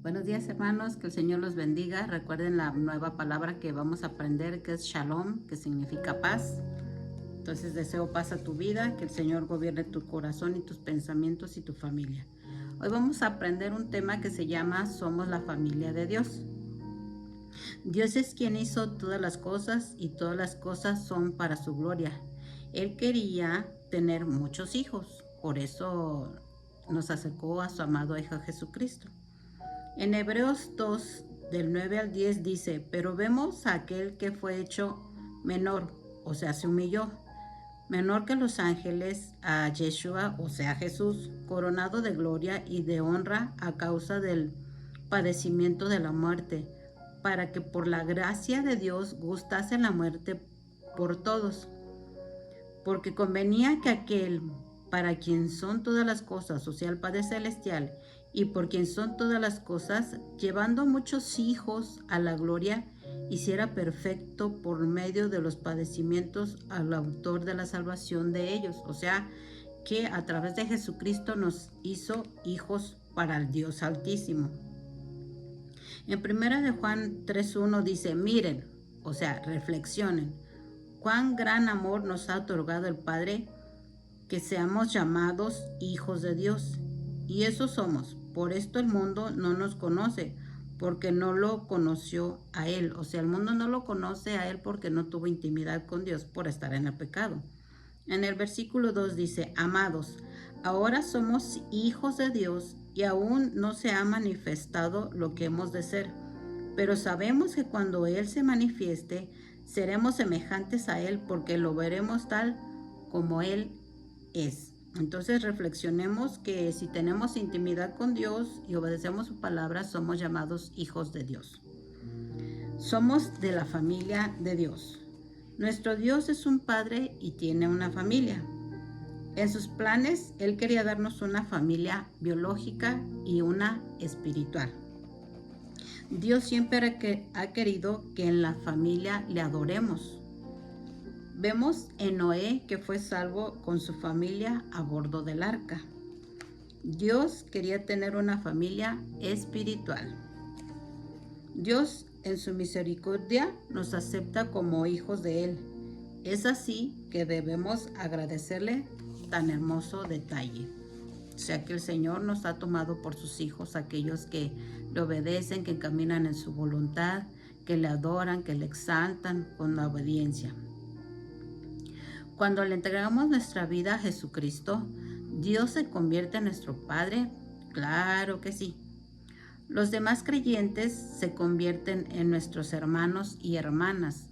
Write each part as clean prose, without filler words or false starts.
Buenos días, hermanos, que el Señor los bendiga. Recuerden la nueva palabra que vamos a aprender, que es Shalom, que significa paz. Entonces deseo paz a tu vida, que el Señor gobierne tu corazón y tus pensamientos y tu familia. Hoy vamos a aprender un tema que se llama Somos la familia de Dios. Dios es quien hizo todas las cosas y todas las cosas son para su gloria. Él quería tener muchos hijos, por eso nos acercó a su amado Hijo Jesucristo. En Hebreos 2, del 9 al 10 dice, pero vemos a aquel que fue hecho menor, o sea, se humilló, menor que los ángeles, a Yeshua, o sea, Jesús, coronado de gloria y de honra a causa del padecimiento de la muerte, para que por la gracia de Dios gustase la muerte por todos. Porque convenía que aquel para quien son todas las cosas, o sea, el Padre Celestial, y por quien son todas las cosas, llevando muchos hijos a la gloria, hiciera perfecto por medio de los padecimientos al autor de la salvación de ellos. O sea, que a través de Jesucristo nos hizo hijos para el Dios Altísimo. En 1 de Juan 3:1 dice, miren, o sea, reflexionen, cuán gran amor nos ha otorgado el Padre, que seamos llamados hijos de Dios. Y eso somos. Por esto el mundo no nos conoce, porque no lo conoció a Él. O sea, el mundo no lo conoce a Él porque no tuvo intimidad con Dios por estar en el pecado. En el versículo 2 dice, amados, ahora somos hijos de Dios y aún no se ha manifestado lo que hemos de ser. Pero sabemos que cuando Él se manifieste, seremos semejantes a Él porque lo veremos tal como Él es. Entonces reflexionemos que si tenemos intimidad con Dios y obedecemos su palabra, somos llamados hijos de Dios. Somos de la familia de Dios. Nuestro Dios es un padre y tiene una familia. En sus planes, Él quería darnos una familia biológica y una espiritual. Dios siempre ha querido que en la familia le adoremos. Vemos en Noé que fue salvo con su familia a bordo del arca. Dios quería tener una familia espiritual. Dios en su misericordia nos acepta como hijos de Él. Es así que debemos agradecerle tan hermoso detalle. O sea que el Señor nos ha tomado por sus hijos, aquellos que le obedecen, que caminan en su voluntad, que le adoran, que le exaltan con la obediencia. Cuando le entregamos nuestra vida a Jesucristo, ¿Dios se convierte en nuestro Padre? Claro que sí. Los demás creyentes se convierten en nuestros hermanos y hermanas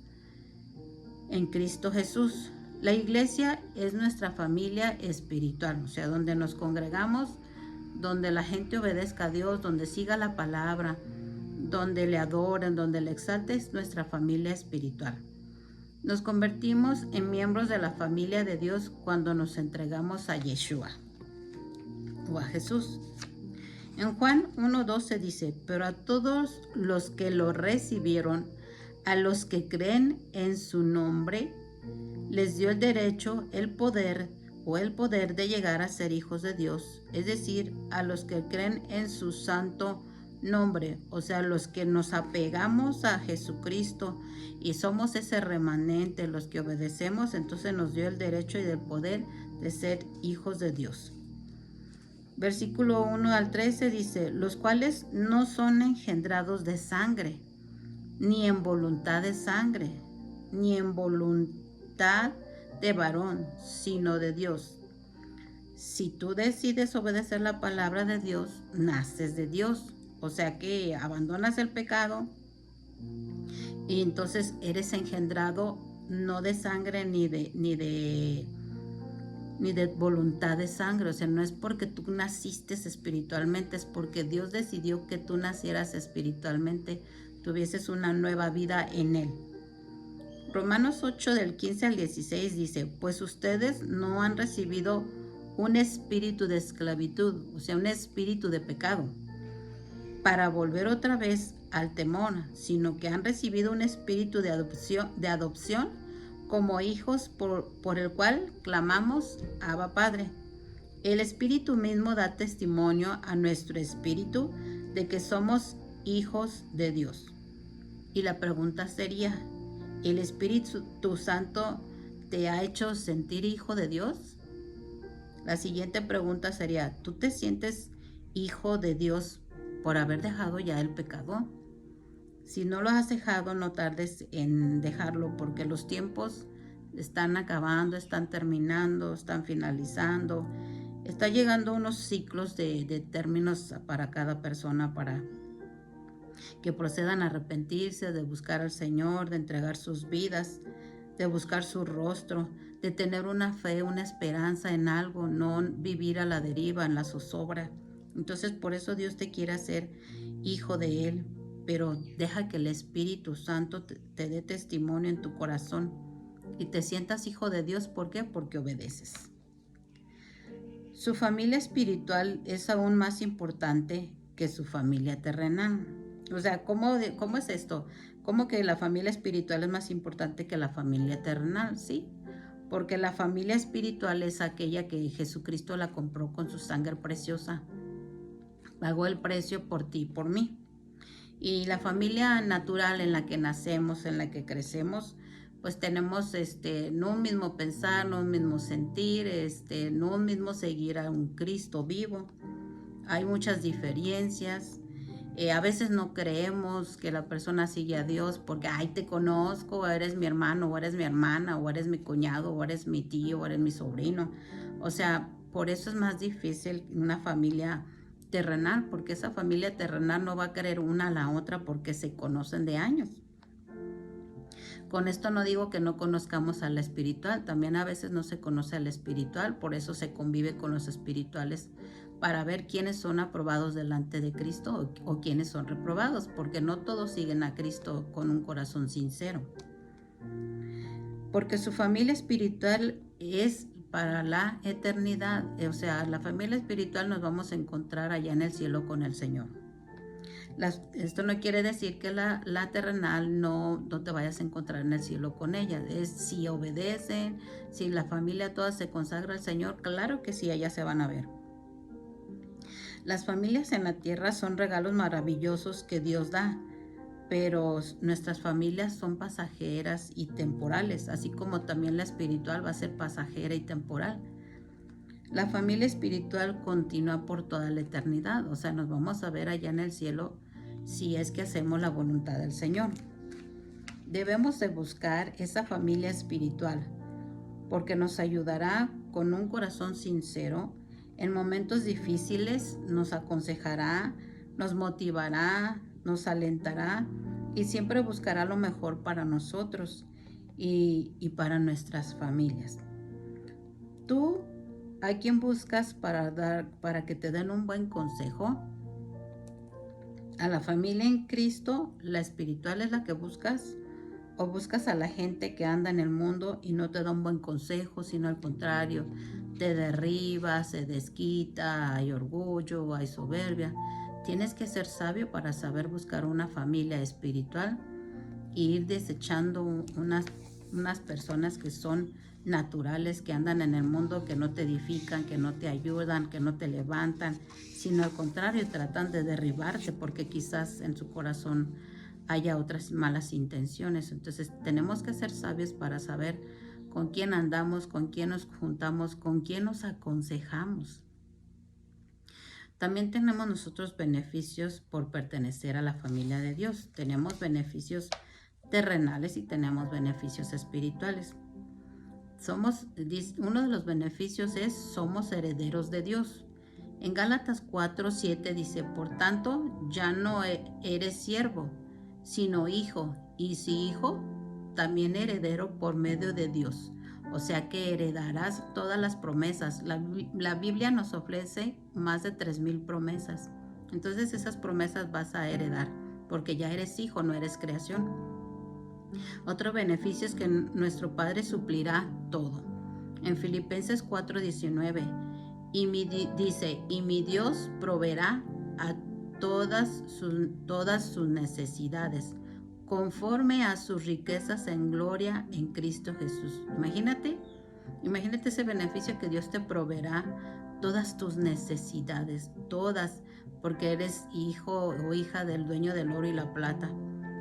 en Cristo Jesús. La iglesia es nuestra familia espiritual, o sea, donde nos congregamos, donde la gente obedezca a Dios, donde siga la palabra, donde le adoren, donde le exalte, es nuestra familia espiritual. Nos convertimos en miembros de la familia de Dios cuando nos entregamos a Yeshua o a Jesús. En Juan 1:12 dice, pero a todos los que lo recibieron, a los que creen en su nombre, les dio el derecho, el poder de llegar a ser hijos de Dios, es decir, a los que creen en su santo nombre, o sea, los que nos apegamos a Jesucristo y somos ese remanente, los que obedecemos, entonces nos dio el derecho y el poder de ser hijos de Dios. Versículo 1 al 13 dice, los cuales no son engendrados de sangre, ni en voluntad de sangre, ni en voluntad de varón, sino de Dios. Si tú decides obedecer la palabra de Dios, naces de Dios. O sea que abandonas el pecado y entonces eres engendrado no de sangre ni de voluntad de sangre. O sea, no es porque tú naciste espiritualmente, es porque Dios decidió que tú nacieras espiritualmente, tuvieses una nueva vida en Él. Romanos 8 del 15 al 16 dice, pues ustedes no han recibido un espíritu de esclavitud, o sea, un espíritu de pecado, para volver otra vez al temor, sino que han recibido un espíritu de adopción como hijos por el cual clamamos, Abba Padre. El Espíritu mismo da testimonio a nuestro espíritu de que somos hijos de Dios. Y la pregunta sería, ¿el Espíritu Santo te ha hecho sentir hijo de Dios? La siguiente pregunta sería, ¿tú te sientes hijo de Dios por haber dejado ya el pecado? Si no lo has dejado, no tardes en dejarlo, porque los tiempos están acabando, están terminando, están finalizando. Está llegando unos ciclos de términos para cada persona, para que procedan a arrepentirse, de buscar al Señor, de entregar sus vidas, de buscar su rostro, de tener una fe, una esperanza en algo, no vivir a la deriva, en la zozobra. Entonces, por eso Dios te quiere hacer hijo de Él, pero deja que el Espíritu Santo te dé testimonio en tu corazón y te sientas hijo de Dios. ¿Por qué? Porque obedeces. Su familia espiritual es aún más importante que su familia terrenal. O sea, ¿cómo es esto? ¿Cómo que la familia espiritual es más importante que la familia terrenal? Sí, porque la familia espiritual es aquella que Jesucristo la compró con su sangre preciosa. Pagó el precio por ti y por mí. Y la familia natural en la que nacemos, en la que crecemos, pues tenemos no un mismo pensar, no un mismo sentir, no un mismo seguir a un Cristo vivo. Hay muchas diferencias. A veces no creemos que la persona sigue a Dios porque, ay, te conozco, o eres mi hermano, o eres mi hermana, o eres mi cuñado, o eres mi tío, o eres mi sobrino. O sea, por eso es más difícil una familia terrenal, porque esa familia terrenal no va a querer una a la otra porque se conocen de años. Con esto no digo que no conozcamos a la espiritual, también a veces no se conoce a la espiritual, por eso se convive con los espirituales para ver quiénes son aprobados delante de Cristo o quiénes son reprobados, porque no todos siguen a Cristo con un corazón sincero. Porque su familia espiritual es para la eternidad, o sea, la familia espiritual nos vamos a encontrar allá en el cielo con el Señor. Esto no quiere decir que la terrenal no te vayas a encontrar en el cielo con ella. Es si obedecen, si la familia toda se consagra al Señor, claro que sí, allá se van a ver. Las familias en la tierra son regalos maravillosos que Dios da, pero nuestras familias son pasajeras y temporales, así como también la espiritual va a ser pasajera y temporal. La familia espiritual continúa por toda la eternidad, o sea, nos vamos a ver allá en el cielo si es que hacemos la voluntad del Señor. Debemos de buscar esa familia espiritual porque nos ayudará con un corazón sincero en momentos difíciles, nos aconsejará, nos motivará, nos alentará y siempre buscará lo mejor para nosotros y para nuestras familias. ¿Tú a quién buscas para que te den un buen consejo? ¿A la familia en Cristo, la espiritual es la que buscas? ¿O buscas a la gente que anda en el mundo y no te da un buen consejo, sino al contrario, te derriba, se desquita, hay orgullo, hay soberbia? Tienes que ser sabio para saber buscar una familia espiritual e ir desechando unas personas que son naturales, que andan en el mundo, que no te edifican, que no te ayudan, que no te levantan, sino al contrario, tratan de derribarte porque quizás en su corazón haya otras malas intenciones. Entonces tenemos que ser sabios para saber con quién andamos, con quién nos juntamos, con quién nos aconsejamos. También tenemos nosotros beneficios por pertenecer a la familia de Dios. Tenemos beneficios terrenales y tenemos beneficios espirituales. Uno de los beneficios es somos herederos de Dios. En Gálatas 4:7 dice, por tanto, ya no eres siervo, sino hijo, y si hijo, también heredero por medio de Dios. O sea que heredarás todas las promesas. La Biblia nos ofrece más de 3,000 promesas. Entonces esas promesas vas a heredar, porque ya eres hijo, no eres creación. Otro beneficio es que nuestro Padre suplirá todo. En Filipenses 4:19 dice, y mi Dios proveerá a todas sus necesidades, conforme a sus riquezas en gloria en Cristo Jesús. Imagínate ese beneficio que Dios te proveerá todas tus necesidades, todas, porque eres hijo o hija del dueño del oro y la plata.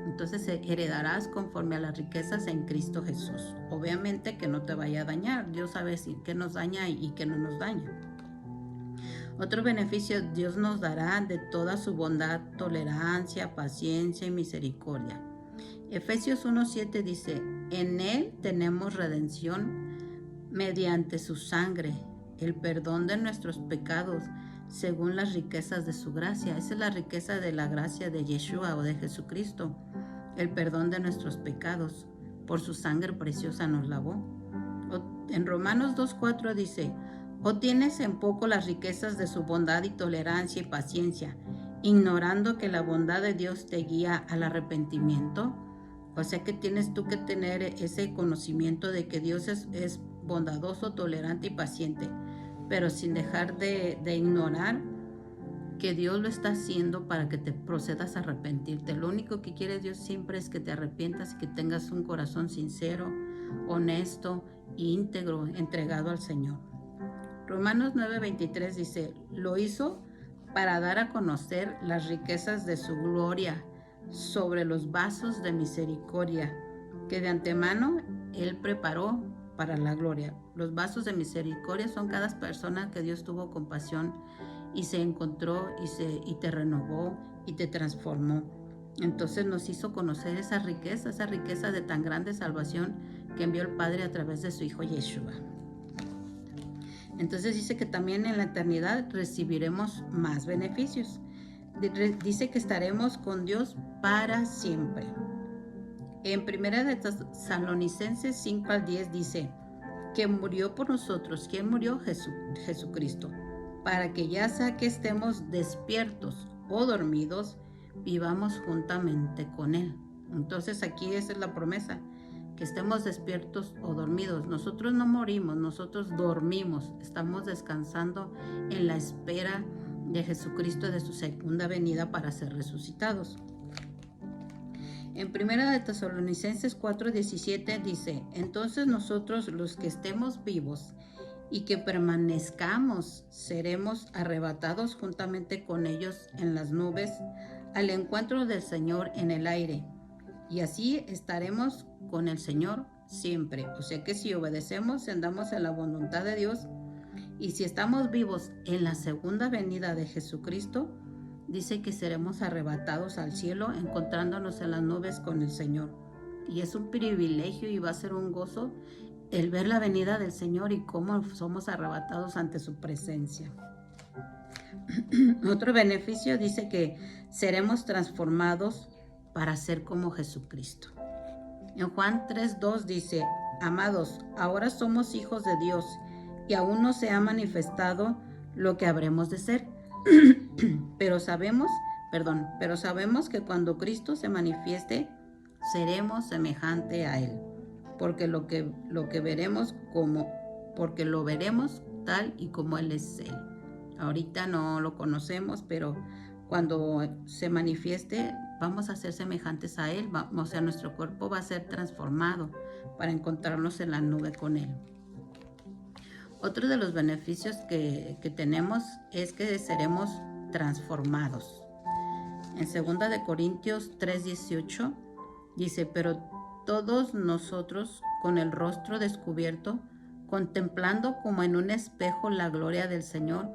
Entonces heredarás conforme a las riquezas en Cristo Jesús. Obviamente que no te vaya a dañar. Dios sabe qué nos daña y qué no nos daña. Otro beneficio, Dios nos dará de toda su bondad, tolerancia, paciencia y misericordia. Efesios 1:7 dice, en Él tenemos redención mediante su sangre, el perdón de nuestros pecados, según las riquezas de su gracia. Esa es la riqueza de la gracia de Yeshua o de Jesucristo, el perdón de nuestros pecados. Por su sangre preciosa nos lavó. En Romanos 2:4 dice, ¿o tienes en poco las riquezas de su bondad y tolerancia y paciencia, ignorando que la bondad de Dios te guía al arrepentimiento? O sea que tienes tú que tener ese conocimiento de que Dios es bondadoso, tolerante y paciente, pero sin dejar de ignorar que Dios lo está haciendo para que te procedas a arrepentirte. Lo único que quiere Dios siempre es que te arrepientas y que tengas un corazón sincero, honesto e íntegro, entregado al Señor. Romanos 9:23 dice, lo hizo para dar a conocer las riquezas de su gloria sobre los vasos de misericordia que de antemano Él preparó para la gloria. Los vasos de misericordia son cada persona que Dios tuvo compasión y se encontró y te renovó y te transformó. Entonces nos hizo conocer esa riqueza de tan grande salvación que envió el Padre a través de su Hijo Yeshua. Entonces dice que también en la eternidad recibiremos más beneficios. Dice que estaremos con Dios para siempre. En 1 de Tesalonicenses 5:10 dice que murió por nosotros. ¿Quién murió? Jesucristo. Para que ya sea que estemos despiertos o dormidos, vivamos juntamente con Él. Entonces aquí esa es la promesa, que estemos despiertos o dormidos. Nosotros no morimos, nosotros dormimos. Estamos descansando en la espera de Jesucristo, de su segunda venida para ser resucitados. En 1 de Tesalonicenses 4:17 dice, entonces nosotros los que estemos vivos y que permanezcamos, seremos arrebatados juntamente con ellos en las nubes al encuentro del Señor en el aire. Y así estaremos con el Señor siempre. O sea que si obedecemos, andamos en la voluntad de Dios, y si estamos vivos en la segunda venida de Jesucristo, dice que seremos arrebatados al cielo, encontrándonos en las nubes con el Señor. Y es un privilegio y va a ser un gozo el ver la venida del Señor y cómo somos arrebatados ante su presencia. Otro beneficio dice que seremos transformados para ser como Jesucristo. En Juan 3:2 dice, amados, ahora somos hijos de Dios y aún no se ha manifestado lo que habremos de ser. pero sabemos que cuando Cristo se manifieste, seremos semejante a Él, porque lo veremos porque lo veremos tal y como Él es Él. Ahorita no lo conocemos, pero cuando se manifieste, vamos a ser semejantes a Él, o sea, nuestro cuerpo va a ser transformado para encontrarnos en la nube con Él. Otro de los beneficios que tenemos es que seremos transformados. En 2 de Corintios 3:18 dice, pero todos nosotros con el rostro descubierto, contemplando como en un espejo la gloria del Señor,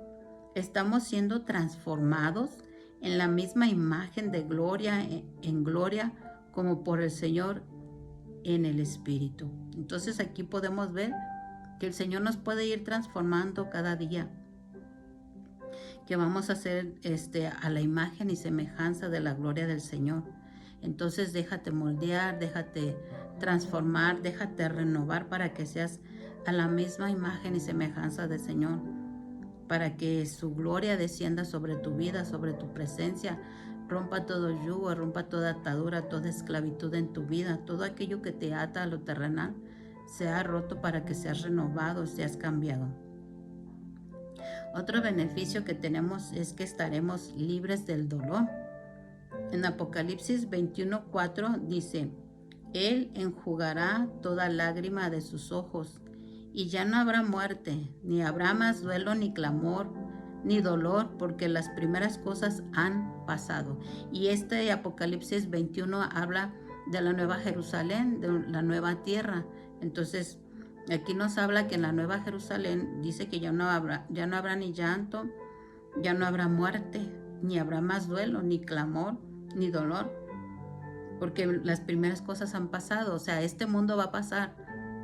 estamos siendo transformados en la misma imagen de gloria en gloria como por el Señor en el Espíritu. Entonces aquí podemos ver que el Señor nos puede ir transformando cada día, que vamos a ser a la imagen y semejanza de la gloria del Señor. Entonces déjate moldear, déjate transformar, déjate renovar para que seas a la misma imagen y semejanza del Señor, para que su gloria descienda sobre tu vida, sobre tu presencia, rompa todo yugo, rompa toda atadura, toda esclavitud en tu vida, todo aquello que te ata a lo terrenal, sea roto para que seas renovado, seas cambiado. Otro beneficio que tenemos es que estaremos libres del dolor. En Apocalipsis 21:4 dice, Él enjugará toda lágrima de sus ojos, y ya no habrá muerte, ni habrá más duelo ni clamor, ni dolor, porque las primeras cosas han pasado. Y este Apocalipsis 21 habla de la nueva Jerusalén, de la nueva tierra. Entonces, aquí nos habla que en la nueva Jerusalén dice que ya no habrá ni llanto, ya no habrá muerte, ni habrá más duelo, ni clamor, ni dolor, porque las primeras cosas han pasado. O sea, este mundo va a pasar,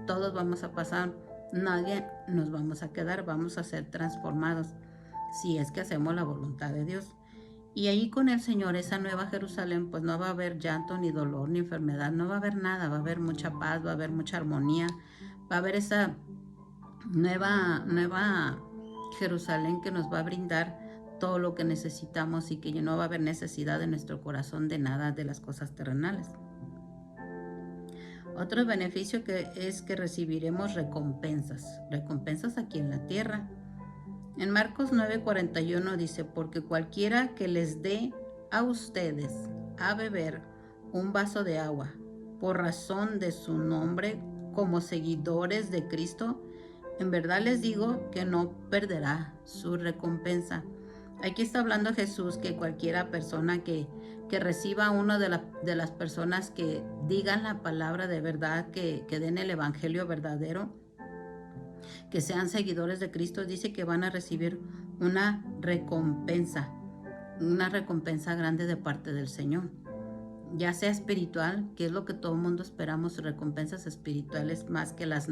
todos vamos a pasar, nadie nos vamos a quedar, vamos a ser transformados si es que hacemos la voluntad de Dios. Y ahí con el Señor, esa nueva Jerusalén, pues no va a haber llanto, ni dolor, ni enfermedad, no va a haber nada, va a haber mucha paz, va a haber mucha armonía, va a haber esa nueva Jerusalén que nos va a brindar todo lo que necesitamos y que ya no va a haber necesidad en nuestro corazón de nada de las cosas terrenales. Otro beneficio es que recibiremos recompensas aquí en la tierra. En Marcos 9:41 dice, porque cualquiera que les dé a ustedes a beber un vaso de agua por razón de su nombre como seguidores de Cristo, en verdad les digo que no perderá su recompensa. Aquí está hablando Jesús que cualquiera persona que reciba a una de las personas que digan la palabra de verdad, que den el evangelio verdadero, que sean seguidores de Cristo, dice que van a recibir una recompensa grande de parte del Señor, ya sea espiritual, que es lo que todo el mundo esperamos, recompensas espirituales más que las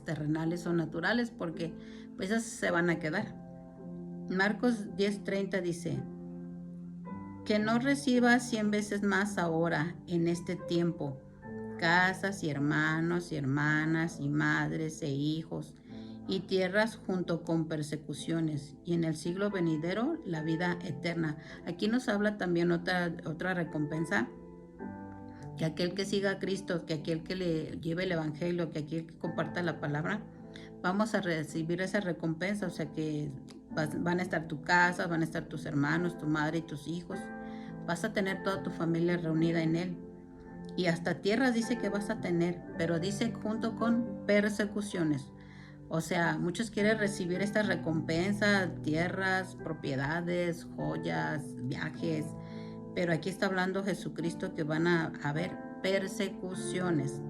terrenales o naturales, porque pues esas se van a quedar. Marcos 10:30 dice, que no reciba 100 veces más ahora en este tiempo, casas y hermanos y hermanas y madres e hijos y tierras junto con persecuciones, y en el siglo venidero la vida eterna. Aquí nos habla también otra recompensa, que aquel que siga a Cristo, que aquel que le lleve el evangelio, que aquel que comparta la palabra, vamos a recibir esa recompensa. O sea que van a estar tu casa, van a estar tus hermanos, tu madre y tus hijos, vas a tener toda tu familia reunida en él. Y hasta tierras dice que vas a tener, pero dice junto con persecuciones. O sea, muchos quieren recibir esta recompensa, tierras, propiedades, joyas, viajes, pero aquí está hablando Jesucristo que van a haber persecuciones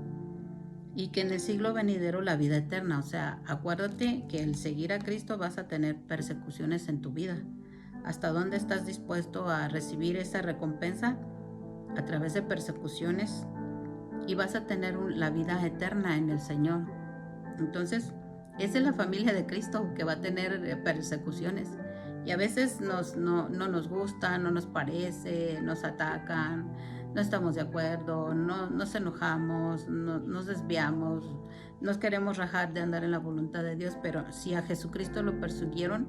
y que en el siglo venidero la vida eterna. O sea, acuérdate que el seguir a Cristo vas a tener persecuciones en tu vida. ¿Hasta dónde estás dispuesto a recibir esa recompensa? A través de persecuciones, y vas a tener la vida eterna en el Señor. Entonces, esa es la familia de Cristo que va a tener persecuciones. Y a veces no nos gusta, no nos parece, nos atacan, no estamos de acuerdo, nos enojamos, nos desviamos, nos queremos rajar de andar en la voluntad de Dios, pero si a Jesucristo lo persiguieron,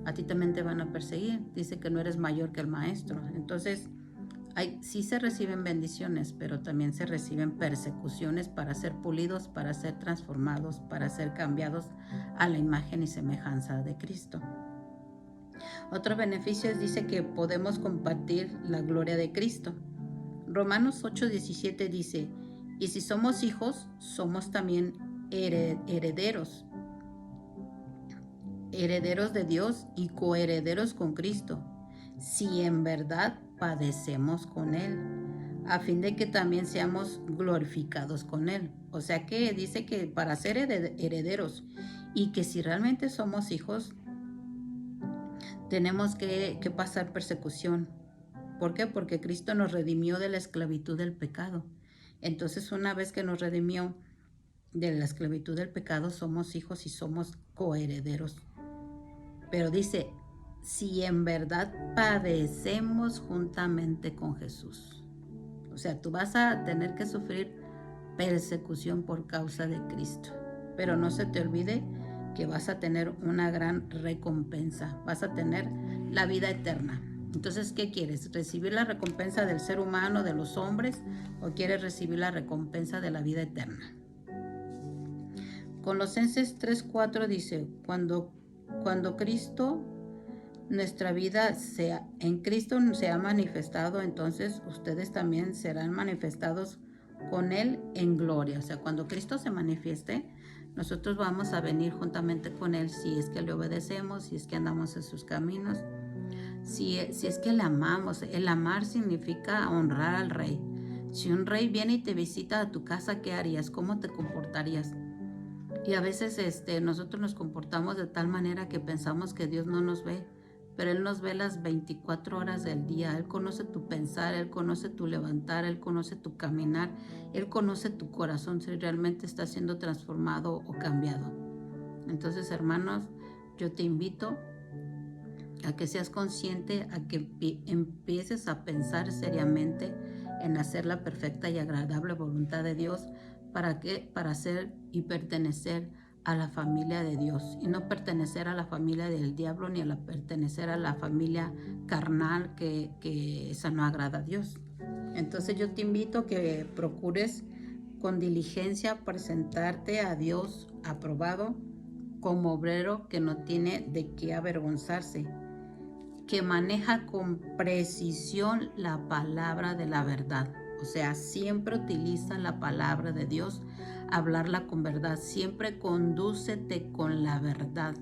a ti también te van a perseguir. Dice que no eres mayor que el maestro. Entonces, sí se reciben bendiciones, pero también se reciben persecuciones para ser pulidos, para ser transformados, para ser cambiados a la imagen y semejanza de Cristo. Otro beneficio dice que podemos compartir la gloria de Cristo. Romanos 8:17 dice, y si somos hijos, somos también herederos de Dios y coherederos con Cristo, si en verdad padecemos con Él, a fin de que también seamos glorificados con Él. O sea que dice que para ser herederos y que si realmente somos hijos, tenemos que pasar persecución. ¿Por qué? Porque Cristo nos redimió de la esclavitud del pecado. Entonces, una vez que nos redimió de la esclavitud del pecado, somos hijos y somos coherederos. Pero dice, si en verdad padecemos juntamente con Jesús. O sea, tú vas a tener que sufrir persecución por causa de Cristo. Pero no se te olvide que vas a tener una gran recompensa. Vas a tener la vida eterna. Entonces, ¿qué quieres? ¿Recibir la recompensa del ser humano, de los hombres? ¿O quieres recibir la recompensa de la vida eterna? Colosenses 3:4 dice, cuando Cristo, nuestra vida en Cristo se ha manifestado, entonces ustedes también serán manifestados con Él en gloria. O sea, cuando Cristo se manifieste, nosotros vamos a venir juntamente con Él si es que le obedecemos, si es que andamos en sus caminos, si es que le amamos. El amar significa honrar al rey. Si un rey viene y te visita a tu casa, ¿qué harías? ¿Cómo te comportarías? Y a veces nosotros nos comportamos de tal manera que pensamos que Dios no nos ve, pero Él nos ve las 24 horas del día. Él conoce tu pensar, Él conoce tu levantar, Él conoce tu caminar, Él conoce tu corazón si realmente está siendo transformado o cambiado. Entonces, hermanos, yo te invito a que seas consciente, a que empieces a pensar seriamente en hacer la perfecta y agradable voluntad de Dios. ¿Para qué? Para ser y pertenecer a la familia de Dios, y no pertenecer a la familia del diablo ni a pertenecer a la familia carnal, que esa no agrada a Dios. Entonces yo te invito a que procures con diligencia presentarte a Dios aprobado, como obrero que no tiene de qué avergonzarse, que maneja con precisión la palabra de la verdad. O sea, siempre utiliza la palabra de Dios, hablarla con verdad. Siempre condúcete con la verdad.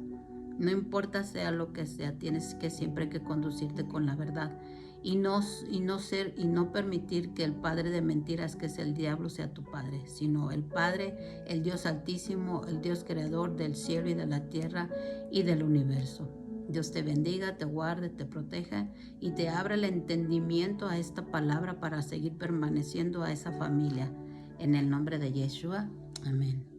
No importa sea lo que sea, tienes que siempre que conducirte con la verdad. Y no permitir que el padre de mentiras, que es el diablo, sea tu padre, sino el Padre, el Dios altísimo, el Dios creador del cielo y de la tierra y del universo. Dios te bendiga, te guarde, te proteja y te abra el entendimiento a esta palabra para seguir permaneciendo a esa familia. En el nombre de Yeshua, amén.